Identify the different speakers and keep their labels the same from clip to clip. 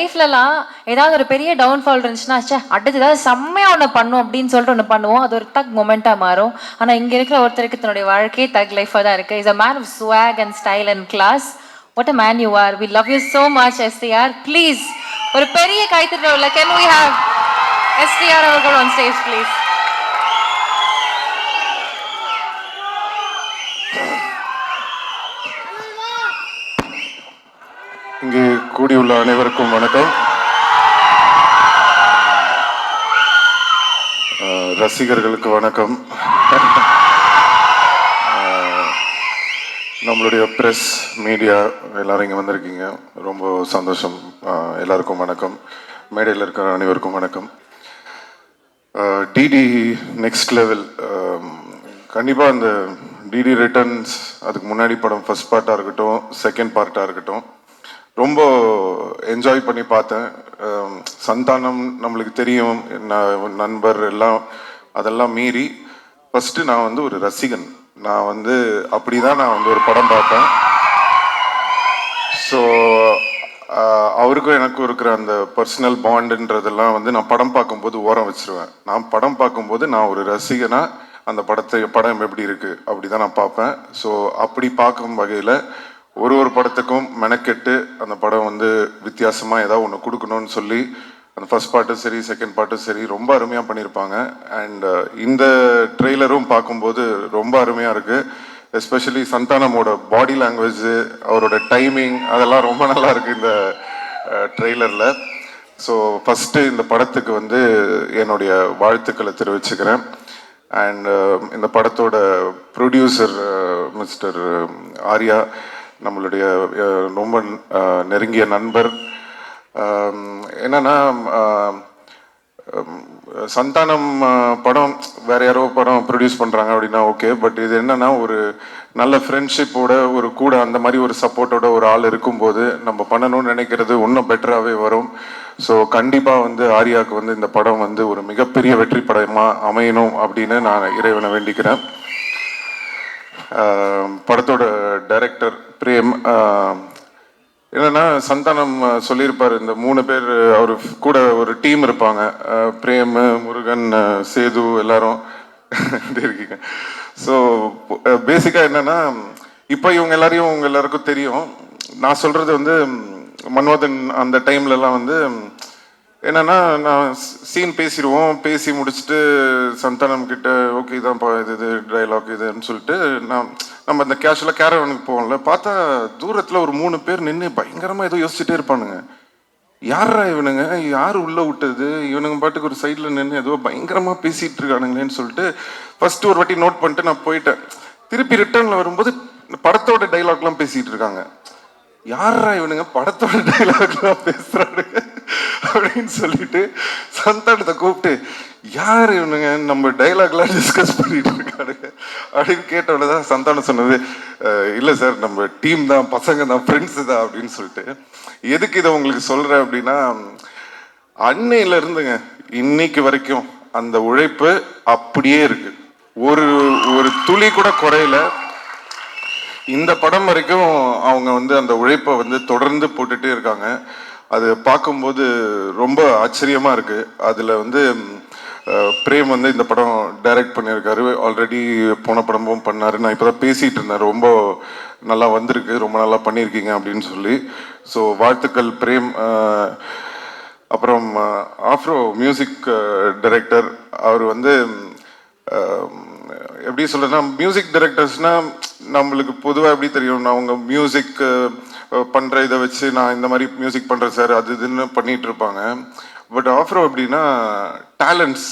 Speaker 1: லைஃப்லலாம் ஏதாவது ஒரு பெரிய டவுன்ஃபால் இருந்துச்சுன்னா, ச்சே அடுத்து ஏதாவது செம்மையா ஒண்ணு பண்ணும் அப்படின்னு சொல்லிட்டு ஒண்ணு பண்ணுவோம். அது ஒரு தக் மொமெண்ட்டா மாறும். ஆனா இங்க இருக்கிற ஒருத்தருக்கு தன்னுடைய வாழ்க்கையே தக் லைஃபா தான் இருக்கு. Is a man of swag and style and class. What a man you are. We love you so much, STR. Please, ஒரு பெரிய கைத்தட்டல். Can we have STR அவர்கள் on stage, please?
Speaker 2: இங்கே கூடியுள்ள அனைவருக்கும் வணக்கம். ரசிகர்களுக்கு வணக்கம். நம்மளுடைய ப்ரெஸ் மீடியா எல்லாரும் இங்கே வந்திருக்கீங்க, ரொம்ப சந்தோஷம். எல்லாருக்கும் வணக்கம். மேடையில் இருக்கிற அனைவருக்கும் வணக்கம். டிடி நெக்ஸ்ட் லெவல், கண்டிப்பாக அந்த டிடி ரிட்டர்ன்ஸ், அதுக்கு முன்னாடி படம் ஃபர்ஸ்ட் பார்ட்டாக இருக்கட்டும், செகண்ட் பார்ட்டாக இருக்கட்டும், ரொம்ப என்ஜாய் பண்ணி பார்த்தேன். சந்தானம் நம்மளுக்கு தெரியும், நண்பர் எல்லாம், அதெல்லாம் மீறி ஃபஸ்ட்டு நான் வந்து ஒரு ரசிகன். நான் வந்து அப்படி தான் நான் வந்து ஒரு படம் பார்த்தேன். ஸோ அவருக்கும் எனக்கும் இருக்கிற அந்த பர்சனல் பாண்டுன்றதெல்லாம் வந்து நான் படம் பார்க்கும்போது ஓரம் வச்சிருவேன். நான் படம் பார்க்கும்போது நான் ஒரு ரசிகனாக அந்த படம் எப்படி இருக்குது அப்படி தான் நான் பார்ப்பேன். ஸோ அப்படி பார்க்கும் வகையில் ஒரு படத்துக்கும் மெனக்கெட்டு அந்த படம் வந்து வித்தியாசமாக ஏதாவது ஒன்று கொடுக்கணும்னு சொல்லி அந்த ஃபர்ஸ்ட் பார்ட்டும் சரி, செகண்ட் பார்ட்டும் சரி, ரொம்ப அருமையாக பண்ணியிருப்பாங்க. அண்ட் இந்த ட்ரெய்லரும் பார்க்கும்போது ரொம்ப அருமையாக இருக்குது. எஸ்பெஷலி சந்தானமோட பாடி லாங்குவேஜ், அவரோட டைமிங், அதெல்லாம் ரொம்ப நல்லா இருக்குது இந்த ட்ரெய்லரில். ஸோ ஃபஸ்ட்டு இந்த படத்துக்கு வந்து என்னுடைய வாழ்த்துக்களை தெரிவிச்சுக்கிறேன். அண்ட் இந்த படத்தோட ப்ரொடியூசர் மிஸ்டர் ஆர்யா, நம்மளுடைய ரொம்ப நெருங்கிய நண்பர். என்னன்னா, சந்தானம் படம் வேற யாரோ படம் ப்ரொடியூஸ் பண்ணுறாங்க அப்படின்னா ஓகே, பட் இது என்னன்னா ஒரு நல்ல ஃப்ரெண்ட்ஷிப்போட ஒரு கூட அந்த மாதிரி ஒரு சப்போர்ட்டோட ஒரு ஆள் இருக்கும்போது நம்ம பண்ணணும்னு நினைக்கிறது இன்னும் பெட்டராகவே வரும். ஸோ கண்டிப்பாக வந்து ஆர்யாவுக்கு வந்து இந்த படம் வந்து ஒரு மிகப்பெரிய வெற்றி படமாக அமையணும் அப்படின்னு நான் இறைவனை வேண்டிக்கிறேன். படத்தோட டைரக்டர் பிரேம், என்னன்னா சந்தானம் சொல்லியிருப்பார், இந்த 3 பேர் அவர் கூட ஒரு டீம் இருப்பாங்க, பிரேம், முருகன், சேது எல்லாரும் இருக்கீங்க. ஸோ பேசிக்காக என்னன்னா, இப்போ இவங்க எல்லாருக்கும் தெரியும். நான் சொல்றது வந்து மன்மதன் அந்த டைம்லலாம் வந்து என்னன்னா, நான் சீன் பேசிடுவோம், பேசி முடிச்சுட்டு சந்தானம் கிட்ட ஓகே தான்ப்பா இது டைலாக் இதுன்னு சொல்லிட்டு நம்ம இந்த கேஷுவலாக கேரவனுக்கு போவோம்ல, பார்த்தா தூரத்தில் ஒரு 3 பேர் நின்று பயங்கரமாக ஏதோ யோசிச்சுட்டே இருப்பானுங்க. யாரா இவனுங்க, யார் உள்ளே விட்டது, இவனுங்க பாட்டுக்கு ஒரு சைடில் நின்று ஏதோ பயங்கரமாக பேசிகிட்டு இருக்கானுங்களேன்னு சொல்லிட்டு ஃபர்ஸ்ட் ஒரு வாட்டி நோட் பண்ணிட்டு நான் போயிட்டேன். திருப்பி ரிட்டர்னில் வரும்போது படத்தோட டைலாக்லாம் பேசிகிட்டு இருக்காங்க. யாரா இவனுங்க படத்தோட டைலாக்லாம் பேசுறானுங்க அப்படின்னு சொல்லிட்டு சந்தானத்தை கூப்பிட்டு, யார் இவனுங்க நம்ம டைலாக்லாம் டிஸ்கஸ் பண்ணிட்டு இருக்கானுங்க அப்படின்னு கேட்டவொடனே தான் சந்தானம் சொன்னது, இல்லை சார் நம்ம டீம் தான், பசங்க தான், ஃப்ரெண்ட்ஸு தான் அப்படின்னு சொல்லிட்டு. எதுக்கு இதை உங்களுக்கு சொல்கிறேன் அப்படின்னா, அன்னையில இருந்துங்க இன்னைக்கு வரைக்கும் அந்த உழைப்பு அப்படியே இருக்கு, ஒரு துளி கூட குறையல. இந்த படம் வரைக்கும் அவங்க வந்து அந்த உழைப்பை வந்து தொடர்ந்து போட்டுட்டே இருக்காங்க. அது பார்க்கும்போது ரொம்ப ஆச்சரியமா இருக்கு. அதில் வந்து பிரேம் வந்து இந்த படம் டைரக்ட் பண்ணியிருக்காரு, ஆல்ரெடி போன படமும் பண்ணாரு. நான் இப்போ தான் பேசிகிட்டு இருந்தேன், ரொம்ப நல்லா வந்திருக்கு, ரொம்ப நல்லா பண்ணியிருக்கீங்க அப்படின்னு சொல்லி. ஸோ வாழ்த்துக்கள் பிரேம். அப்புறம் ஆஃப்ரோ மியூசிக் டைரக்டர், அவர் வந்து எப்படி சொல்றதுன்னா, மியூசிக் டைரக்டர்ஸ்னால் நம்மளுக்கு பொதுவாக எப்படி தெரியும், அவங்க மியூசிக் பண்ணுற இதை வச்சு நான் இந்த மாதிரி மியூசிக் பண்ணுறேன் சார் அது இதுன்னு பண்ணிகிட்டு இருப்பாங்க. பட் ஆஃப்ரோ எப்படின்னா டேலண்ட்ஸ்,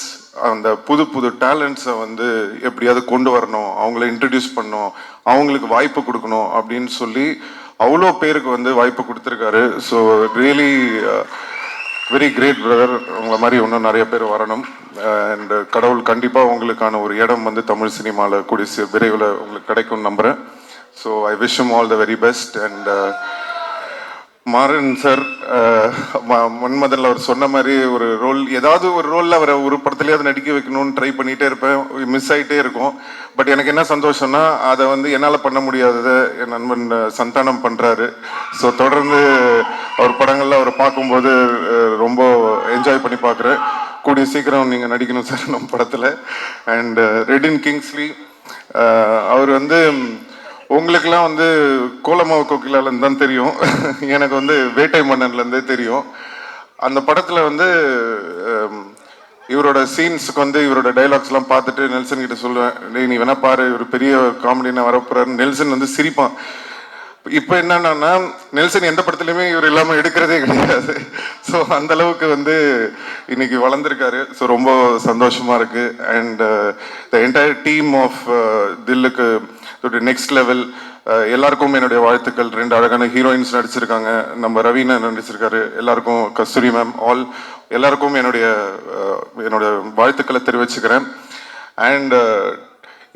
Speaker 2: அந்த புது டேலண்ட்ஸை வந்து எப்படியாவது கொண்டு வரணும், அவங்கள இன்ட்ரடியூஸ் பண்ணணும், அவங்களுக்கு வாய்ப்பு கொடுக்கணும் அப்படின்னு சொல்லி அவ்வளோ பேருக்கு வந்து வாய்ப்பு கொடுத்துருக்காரு. So really very great brother. உங்களை மாதிரி இன்னும் நிறைய பேர் வரணும். அண்ட் கடவுள் கண்டிப்பாக உங்களுக்கான ஒரு இடம் வந்து தமிழ் சினிமாவில் கூடிய விரைவில் உங்களுக்கு கிடைக்கும்னு நம்புகிறேன். So I wish you all the very best. And Maran sir மன்மதன்ல அவர் சொன்ன மாதிரி ஒரு ரோல், ஏதாவது ஒரு ரோலில் அவரை ஒரு படத்துலையாவது நடிக்க வைக்கணும்னு ட்ரை பண்ணிகிட்டே இருப்பேன், மிஸ் ஆகிட்டே இருக்கும். பட் எனக்கு என்ன சந்தோஷம்னா அதை வந்து என்னால் பண்ண முடியாததை என் நண்பன் சந்தானம் பண்ணுறாரு. ஸோ தொடர்ந்து அவர் படங்களில் அவரை பார்க்கும்போது ரொம்ப என்ஜாய் பண்ணி பார்க்குறேன். கூடிய சீக்கிரம் நீங்கள் நடிக்கணும் சார் நம்ம படத்தில். அண்ட் ரெடின் கிங்ஸ்லி அவர் வந்து உங்களுக்கெல்லாம் வந்து கோலமாவு கோகிலாலேருந்து தான் தெரியும். எனக்கு வந்து வேட்டை மன்னன்லேருந்தே தெரியும். அந்த படத்தில் வந்து இவரோட சீன்ஸுக்கு வந்து இவரோட டைலாக்ஸ்லாம் பார்த்துட்டு நெல்சன் கிட்ட சொல்லுவேன், டேய் நீ வேணா பாரு, இவர் பெரிய காமெடினா வரப்போறாரு. நெல்சன் வந்து சிரிப்பான். இப்போ என்னன்னா நெல்சன் எந்த படத்துலையுமே இவர் இல்லாமல் எடுக்கிறதே கிடையாது. ஸோ அந்த அளவுக்கு வந்து இன்னைக்கு வளர்ந்துருக்காரு. ஸோ ரொம்ப சந்தோஷமா இருக்கு. And the entire team of தில்லுக்கு நெக்ஸ்ட் லெவல் எல்லாருக்கும் என்னுடைய வாழ்த்துக்கள். 2 அழகான ஹீரோயின்ஸ் நடிச்சிருக்காங்க. நம்ம ரவீனா நடிச்சிருக்காரு. எல்லாருக்கும் கஸ்தூரி மேம் எல்லாருக்கும் என்னுடைய வாழ்த்துக்களை தெரிவிச்சுக்கிறேன். அண்ட்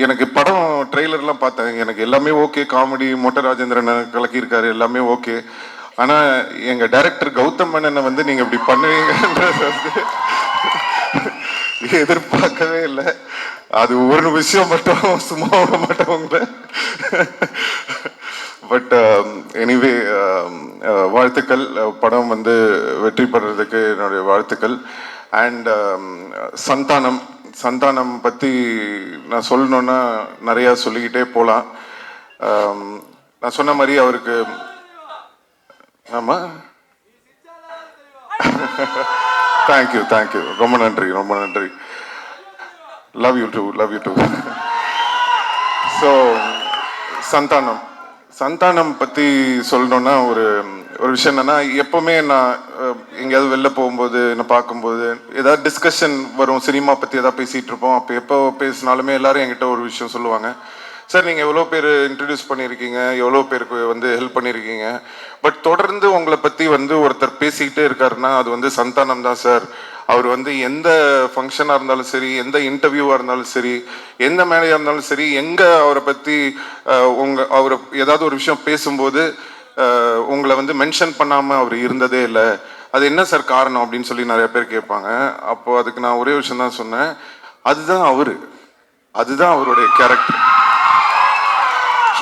Speaker 2: எனக்கு படம் ட்ரெய்லர்லாம் பார்த்தேன், எனக்கு எல்லாமே ஓகே. காமெடி மொட்டை ராஜேந்திரன் கலக்கியிருக்காரு, எல்லாமே ஓகே. ஆனால் எங்கள் டைரக்டர் கௌதம் மேனனை வந்து நீங்கள் இப்படி பண்ணுவீங்கன்றது வந்து எதிர்பார்க்கவே இல்லை. அது ஒரு விஷயம் மட்டும் சும்மா விட மாட்டவங்கள. பட் எனிவே வாழ்த்துக்கள். படம் வந்து வெற்றி பெறதுக்கு என்னுடைய வாழ்த்துக்கள். அண்ட் சந்தானம் பற்றி நான் சொல்லணுன்னா நிறையா சொல்லிக்கிட்டே போகலாம். நான் சொன்ன மாதிரி அவருக்கு ஆமாம் தேங்க்யூ ரொம்ப நன்றி. Love you too. So Santhanam பற்றி சொல்லணுன்னா ஒரு விஷயம் என்னன்னா, எப்போவுமே நான் எங்கேயாவது வெளில போகும்போது என்னை பார்க்கும்போது ஏதாவது டிஸ்கஷன் வரும், சினிமா பற்றி ஏதாவது பேசிகிட்டு இருப்போம். அப்போ எப்போ பேசினாலுமே எல்லாரும் என்கிட்ட ஒரு விஷயம் சொல்லுவாங்க, சார் நீங்கள் எவ்வளோ பேர் இன்ட்ரடியூஸ் பண்ணியிருக்கீங்க, எவ்வளோ பேருக்கு வந்து ஹெல்ப் பண்ணியிருக்கீங்க, பட் தொடர்ந்து உங்களை பற்றி வந்து ஒருத்தர் பேசிக்கிட்டே இருக்காருன்னா அது வந்து சந்தானம் தான் சார். அவர் வந்து எந்த ஃபங்க்ஷனாக இருந்தாலும் சரி, எந்த இன்டர்வியூவாக இருந்தாலும் சரி, எந்த மேடையாக இருந்தாலும் சரி, எங்கே அவரை பற்றி அவர் ஏதாவது ஒரு விஷயம் பேசும்போது உங்களை வந்து மென்ஷன் பண்ணாமல் அவர் இருந்ததே இல்லை. அது என்ன சார் காரணம் அப்படின்னு சொல்லி நிறைய பேர் கேட்பாங்க. அப்போது அதுக்கு நான் ஒரே விஷயம் தான் சொன்னேன், அதுதான் அவருடைய கேரக்டர்.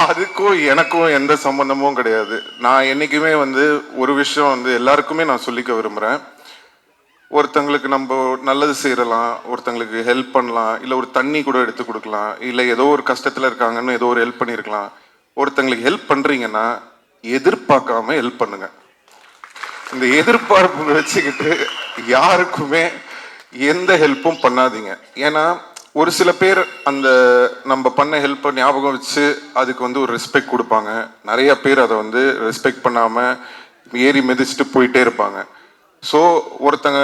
Speaker 2: அதுக்கும் எனக்கும் எந்த சம்பந்தமும் கிடையாது. நான் என்றைக்குமே வந்து ஒரு விஷயம் வந்து எல்லாருக்குமே நான் சொல்லிக்க விரும்புகிறேன், ஒருத்தங்களுக்கு நம்ம நல்லது செய்யலாம், ஒருத்தங்களுக்கு ஹெல்ப் பண்ணலாம், இல்லை ஒரு தண்ணி கூட எடுத்து கொடுக்கலாம், இல்லை ஏதோ ஒரு கஷ்டத்தில் இருக்காங்கன்னு ஏதோ ஒரு ஹெல்ப் பண்ணியிருக்கலாம். ஒருத்தங்களுக்கு ஹெல்ப் பண்ணுறீங்கன்னா எதிர்பார்க்காம ஹெல்ப் பண்ணுங்க. இந்த எதிர்பார்ப்பு வச்சுக்கிட்டு யாருக்குமே எந்த ஹெல்ப்பும் பண்ணாதீங்க. ஏன்னா ஒரு சில பேர் அந்த நம்ம பண்ண ஹெல்ப்பை ஞாபகம் வச்சு அதுக்கு வந்து ஒரு ரெஸ்பெக்ட் கொடுப்பாங்க. நிறைய பேர் அதை வந்து ரெஸ்பெக்ட் பண்ணாமல் ஏறி மிதிச்சுட்டு போயிட்டே இருப்பாங்க. ஸோ ஒருத்தங்க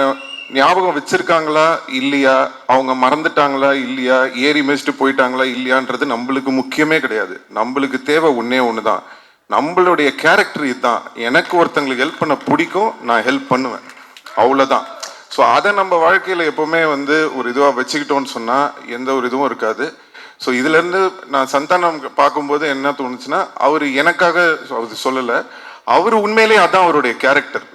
Speaker 2: ஞாபகம் வச்சிருக்காங்களா இல்லையா, அவங்க மறந்துட்டாங்களா இல்லையா, ஏறி மிதிச்சுட்டு போயிட்டாங்களா இல்லையான்றது நம்மளுக்கு முக்கியமே கிடையாது. நம்மளுக்கு தேவை ஒன்று தான், நம்மளுடைய கேரக்டர் இதுதான். எனக்கு ஒருத்தங்களுக்கு ஹெல்ப் பண்ண பிடிக்கும், நான் ஹெல்ப் பண்ணுவேன், அவ்வளோதான். ஸோ அதை நம்ம வாழ்க்கையில் எப்போவுமே வந்து ஒரு இதுவாக வச்சுக்கிட்டோன்னு சொன்னால் எந்த ஒரு இதுவும் இருக்காது. ஸோ இதுலேருந்து நான் சந்தானம் பார்க்கும்போது என்ன தோணுச்சுன்னா, அவர் எனக்காக அவர் சொல்லலை, அவர் உண்மையிலேயே அதான் அவருடைய கேரக்டர்.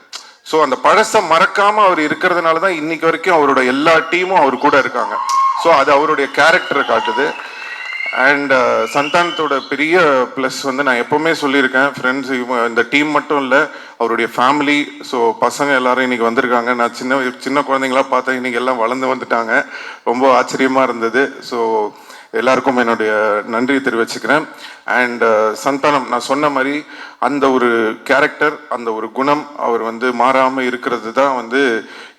Speaker 2: ஸோ அந்த பழசை மறக்காமல் அவர் இருக்கிறதுனால தான் இன்னைக்கு வரைக்கும் அவரோட எல்லா டீமும் அவர் கூட இருக்காங்க. ஸோ அது அவருடைய கேரக்டரை காட்டுது. அண்ட் சந்தானத்தோட பெரிய ப்ளஸ் வந்து நான் எப்போவுமே சொல்லியிருக்கேன், ஃப்ரெண்ட்ஸ் இந்த டீம் மட்டும் இல்லை, அவருடைய ஃபேமிலி. ஸோ பசங்க எல்லாரும் இன்னைக்கு வந்திருக்காங்க. நான் சின்ன குழந்தைங்களா பார்த்தேன், இன்னைக்கு எல்லாம் வளர்ந்து வந்துட்டாங்க. ரொம்ப ஆச்சரியமாக இருந்தது. ஸோ எல்லாருக்கும் என்னுடைய நன்றி தெரிவிச்சுக்கிறேன். அண்ட் சந்தானம் நான் சொன்ன மாதிரி அந்த ஒரு கேரக்டர், அந்த ஒரு குணம் அவர் வந்து மாறாமல் இருக்கிறது தான் வந்து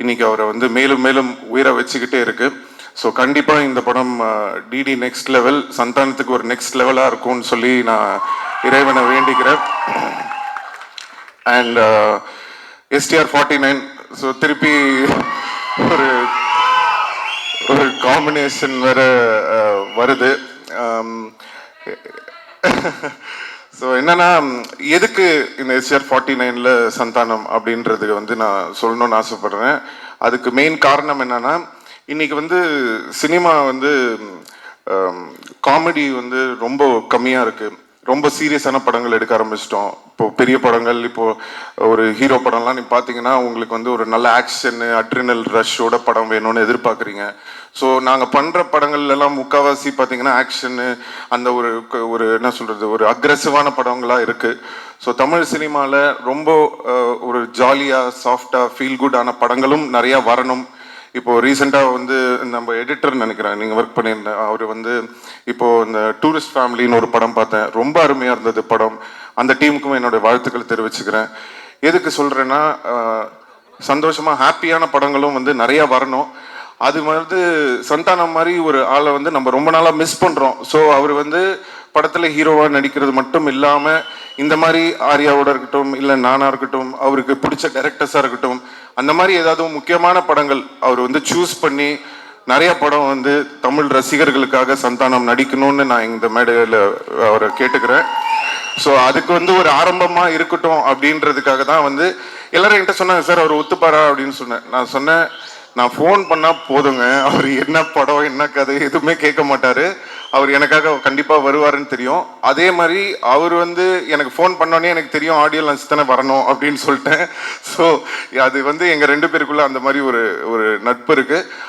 Speaker 2: இன்னைக்கு அவரை வந்து மேலும் மேலும் உயர வச்சுக்கிட்டே இருக்கு. ஸோ கண்டிப்பாக இந்த படம் டிடி நெக்ஸ்ட் லெவல், சந்தானத்துக்கு ஒரு நெக்ஸ்ட் லெவலாக இருக்கும்னு சொல்லி நான் இறைவனை வேண்டிக்கிறேன். அண்ட் STR 49, ஸோ திருப்பி ஒரு காம்பினேஷன் வேற வருது. ஸோ என்னன்னா, எதுக்கு இந்த STR 49ல் சந்தானம் அப்படின்றதுக்கு வந்து நான் சொல்லணும்னு ஆசைப்படுறேன். அதுக்கு மெயின் காரணம் என்னன்னா, இன்னைக்கு வந்து சினிமா வந்து காமெடி வந்து ரொம்ப கம்மியாக இருக்குது. ரொம்ப சீரியஸான படங்கள் எடுக்க ஆரம்பிச்சிட்டோம். இப்போ பெரிய படங்கள், இப்போ ஒரு ஹீரோ படம்லாம் நீ பார்த்தீங்கன்னா உங்களுக்கு வந்து ஒரு நல்ல ஆக்ஷனு, அட்ரினல் ரஷ்ஷோட படம் வேணும்னு எதிர்பார்க்குறீங்க. ஸோ நாங்கள் பண்ணுற படங்கள்லாம் முக்கால்வாசி பார்த்தீங்கன்னா ஆக்ஷனு, அந்த ஒரு ஒரு என்ன சொல்கிறது, ஒரு அக்ரெசிவான படங்களாக இருக்குது. ஸோ தமிழ் சினிமாவில் ரொம்ப ஒரு ஜாலியாக, சாஃப்டாக, ஃபீல் குட்டான படங்களும் நிறையா வரணும். இப்போ ரீசெண்டாக வந்து நம்ம எடிட்டர் நினைக்கிறேன் நீங்கள் ஒர்க் பண்ணியிருந்தேன், அவர் வந்து இப்போ இந்த டூரிஸ்ட் ஃபேமிலின்னு ஒரு படம் பார்த்தேன், ரொம்ப அருமையாக இருந்தது படம். அந்த டீமுக்கும் என்னுடைய வாழ்த்துக்கள் தெரிவிச்சுக்கிறேன். எதுக்கு சொல்கிறேன்னா, சந்தோஷமாக ஹாப்பியான படங்களும் வந்து நிறையா வரணும். அது வந்து சந்தானம் மாதிரி ஒரு ஆளை வந்து நம்ம ரொம்ப நாளாக மிஸ் பண்ணுறோம். ஸோ அவர் வந்து படத்தில் ஹீரோவாக நடிக்கிறது மட்டும் இல்லாமல் இந்த மாதிரி ஆர்யாவோட இருக்கட்டும், இல்லை நானாக இருக்கட்டும், அவருக்கு பிடிச்ச டைரக்டர்ஸாக இருக்கட்டும், அந்த மாதிரி ஏதாவது முக்கியமான படங்கள் அவர் வந்து சூஸ் பண்ணி நிறைய படம் வந்து தமிழ் ரசிகர்களுக்காக சந்தானம் நடிக்கணும்னு நான் இந்த மேடையில் அவரை கேட்டுக்கிறேன். ஸோ அதுக்கு வந்து ஒரு ஆரம்பமாக இருக்கட்டும் அப்படின்றதுக்காக தான் வந்து எல்லாரும் என்கிட்ட சொன்னாங்க, சார் அவர் ஒத்துப்பாரா அப்படின்னு சொன்னேன். நான் சொன்னேன், நான் ஃபோன் பண்ணால் போதுங்க, அவர் என்ன படம் என்ன கதை எதுவுமே கேட்க மாட்டார், அவர் எனக்காக கண்டிப்பாக வருவாருன்னு தெரியும். அதே மாதிரி அவர் வந்து எனக்கு ஃபோன் பண்ணோன்னே எனக்கு தெரியும் ஆடியோ லான்ச் தானே வரணும் அப்படின்னு சொல்லிட்டேன். ஸோ அது வந்து எங்கள் 2 பேருக்குள்ளே அந்த மாதிரி ஒரு நட்பு இருக்குது.